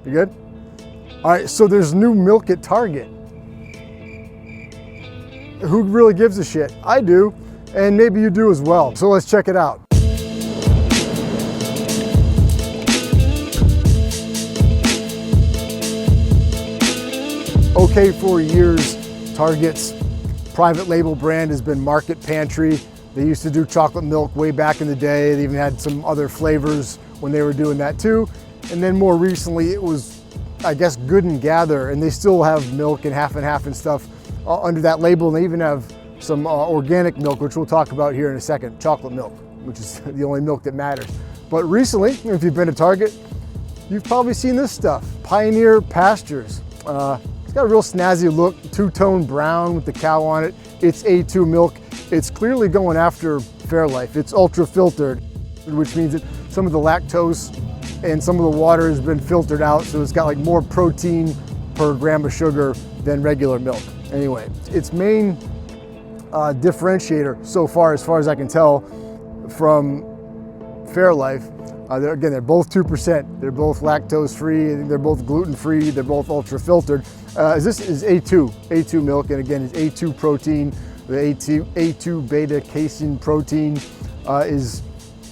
You good? All right, so there's new milk at Target. Who really gives a shit? I do, and maybe you do as well. So let's check it out. Okay, for years, Target's private label brand has been Market Pantry. They used to do chocolate milk way back in the day. They even had some other flavors when they were doing that too. And then more recently, it was, I guess, Good and Gather, and they still have milk and half and stuff under that label. And they even have some organic milk, which we'll talk about here in a second, chocolate milk, which is the only milk that matters. But recently, if you've been to Target, you've probably seen this stuff, Pioneer Pastures. It's got a real snazzy look, two-tone brown with the cow on it. It's A2 milk. It's clearly going after Fairlife. It's ultra filtered, which means that some of the lactose and some of the water has been filtered out, so it's got like more protein per gram of sugar than regular milk. Anyway, its main differentiator so far as I can tell from Fairlife, they're both 2%. They're both lactose free, they're both gluten free, they're both ultra filtered. This is A2 milk, and again, it's A2 protein. The A2 beta casein protein is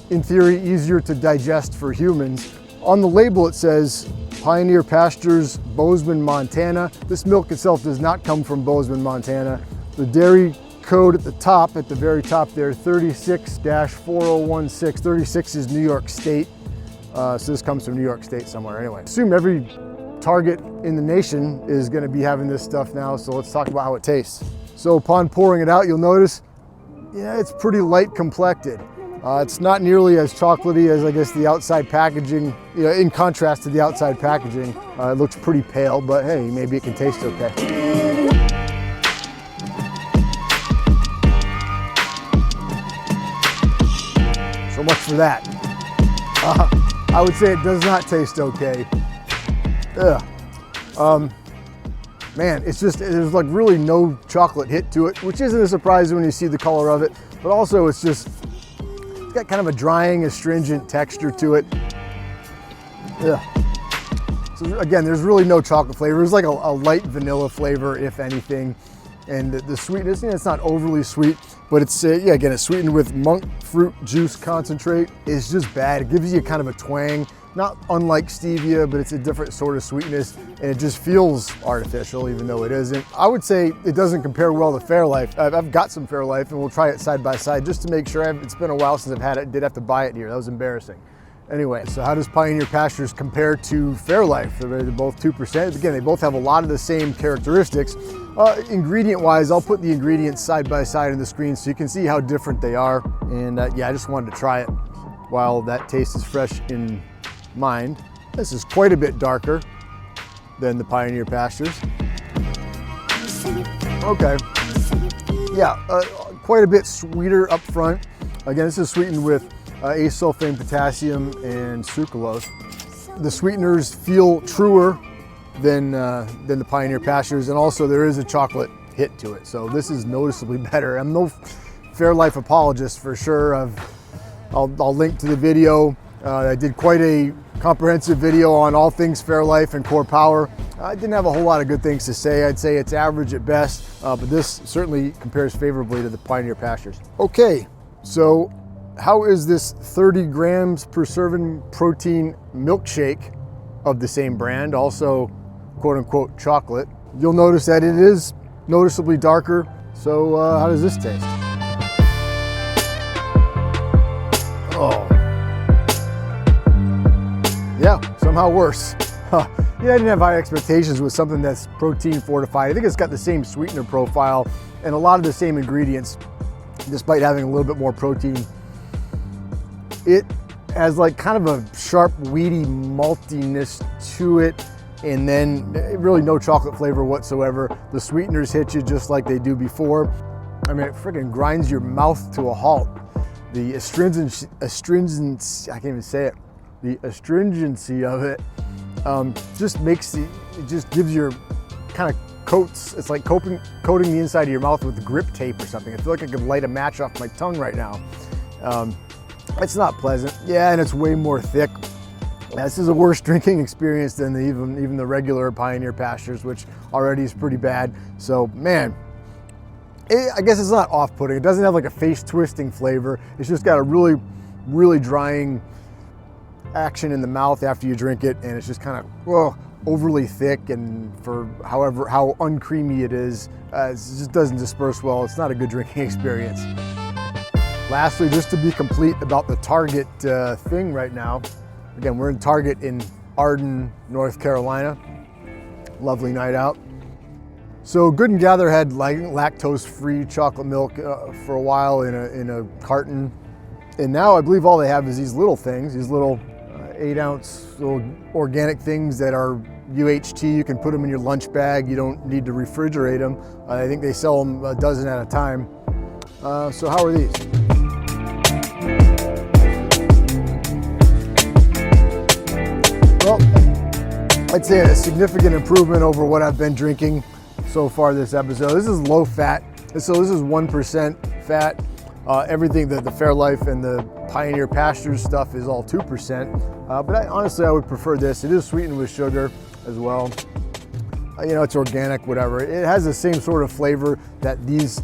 in theory easier to digest for humans. On the label it says Pioneer Pastures, Bozeman, Montana. This milk itself does not come from Bozeman, Montana. The dairy code at the top, at the very top there, 36-4016. 36 is New York State, so this comes from New York State somewhere anyway. Assume every Target in the nation is going to be having this stuff now, so let's talk about how it tastes. So upon pouring it out, you'll notice, yeah, it's pretty light complected. It's not nearly as chocolatey as, I guess, the outside packaging. You know, in contrast to the outside packaging, it looks pretty pale, but hey, maybe it can taste okay. So much for that. I would say it does not taste okay. Ugh. Man, there's like really no chocolate hit to it, which isn't a surprise when you see the color of it, but also it's got kind of a drying, astringent texture to it. Ugh. So again, there's really no chocolate flavor. There's like a light vanilla flavor, if anything. And the sweetness, it's not overly sweet, but it's, yeah, again, it's sweetened with monk fruit juice concentrate. It's just bad. It gives you kind of a twang, not unlike stevia, but it's a different sort of sweetness, and it just feels artificial, even though it isn't. I would say it doesn't compare well to Fairlife. I've got some Fairlife, and we'll try it side by side just to make sure. It's been a while since I've had it. Did have to buy it here. That was embarrassing. Anyway, so how does Pioneer Pastures compare to Fairlife? They're both 2%. Again, they both have a lot of the same characteristics. Ingredient-wise, I'll put the ingredients side by side on the screen so you can see how different they are. And yeah, I just wanted to try it while that taste is fresh in mind. This is quite a bit darker than the Pioneer Pastures. Okay, yeah, quite a bit sweeter up front. Again, this is sweetened with acesulfame potassium and sucralose. The sweeteners feel truer than the Pioneer Pastures, and also there is a chocolate hit to it. So this is noticeably better. I'm no Fairlife apologist for sure. I'll link to the video. I did quite a comprehensive video on all things Fairlife and Core Power. I didn't have a whole lot of good things to say. I'd say it's average at best, but this certainly compares favorably to the Pioneer Pastures. Okay, so how is this 30 grams per serving protein milkshake of the same brand, also quote unquote chocolate? You'll notice that it is noticeably darker. So how does this taste? Oh. Yeah, somehow worse. Yeah, I didn't have high expectations with something that's protein fortified. I think it's got the same sweetener profile and a lot of the same ingredients, despite having a little bit more protein. It has like kind of a sharp, weedy maltiness to it, and then really no chocolate flavor whatsoever. The sweeteners hit you just like they do before. I mean, it freaking grinds your mouth to a halt. The astringency, I can't even say it. The astringency of it just makes it just gives your kind of coats. It's like coating the inside of your mouth with grip tape or something. I feel like I could light a match off my tongue right now. It's not pleasant. Yeah, and it's way more thick. This is a worse drinking experience than even the regular Pioneer Pastures, which already is pretty bad. So man, I guess it's not off-putting. It doesn't have like a face-twisting flavor. It's just got a really drying action in the mouth after you drink it, and it's just kind of overly thick, and for how uncreamy it is, it just doesn't disperse well. It's not a good drinking experience. Lastly, just to be complete about the Target thing right now. Again, we're in Target in Arden, North Carolina. Lovely night out. So Good & Gather had lactose-free chocolate milk for a while in a carton, and now I believe all they have is these little things, these little 8-ounce little organic things that are UHT. You can put them in your lunch bag. You don't need to refrigerate them. I think they sell them a dozen at a time. So how are these? Well, I'd say a significant improvement over what I've been drinking so far this episode. This is low fat, so this is 1% fat. Everything that the Fairlife and the Pioneer Pastures stuff is all 2%. But honestly, I would prefer this. It is sweetened with sugar as well. You know, it's organic, whatever. It has the same sort of flavor that these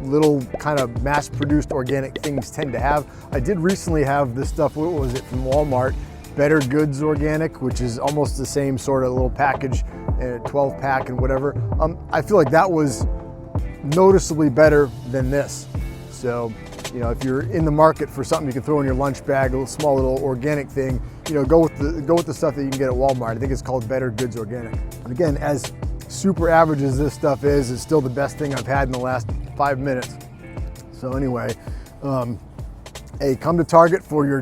little kind of mass-produced organic things tend to have. I did recently have this stuff, what was it, from Walmart, bettergoods organic, which is almost the same sort of little package, 12 pack and whatever. I feel like that was noticeably better than this. So, you know, if you're in the market for something you can throw in your lunch bag, a small little organic thing, you know, go with the stuff that you can get at Walmart. I think it's called Bettergoods Organic. And again, as super average as this stuff is, it's still the best thing I've had in the last 5 minutes. So anyway, hey, come to Target for your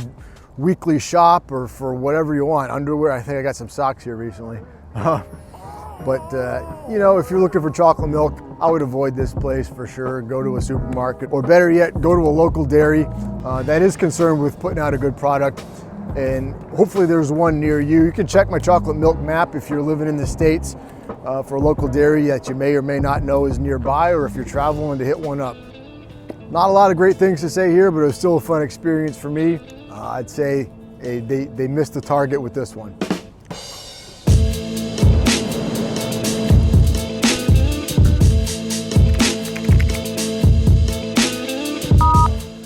weekly shop or for whatever you want. Underwear, I think I got some socks here recently. But you know, if you're looking for chocolate milk, I would avoid this place for sure. Go to a supermarket, or better yet, go to a local dairy that is concerned with putting out a good product. And hopefully there's one near you. You can check my chocolate milk map if you're living in the States for a local dairy that you may or may not know is nearby, or if you're traveling to hit one up. Not a lot of great things to say here, but it was still a fun experience for me. I'd say they missed the target with this one.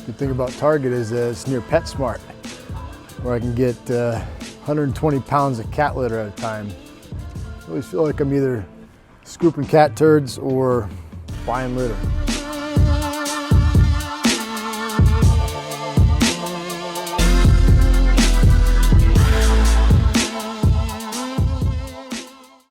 Good thing about Target is it's near PetSmart, where I can get 120 pounds of cat litter at a time. I always feel like I'm either scooping cat turds or buying litter.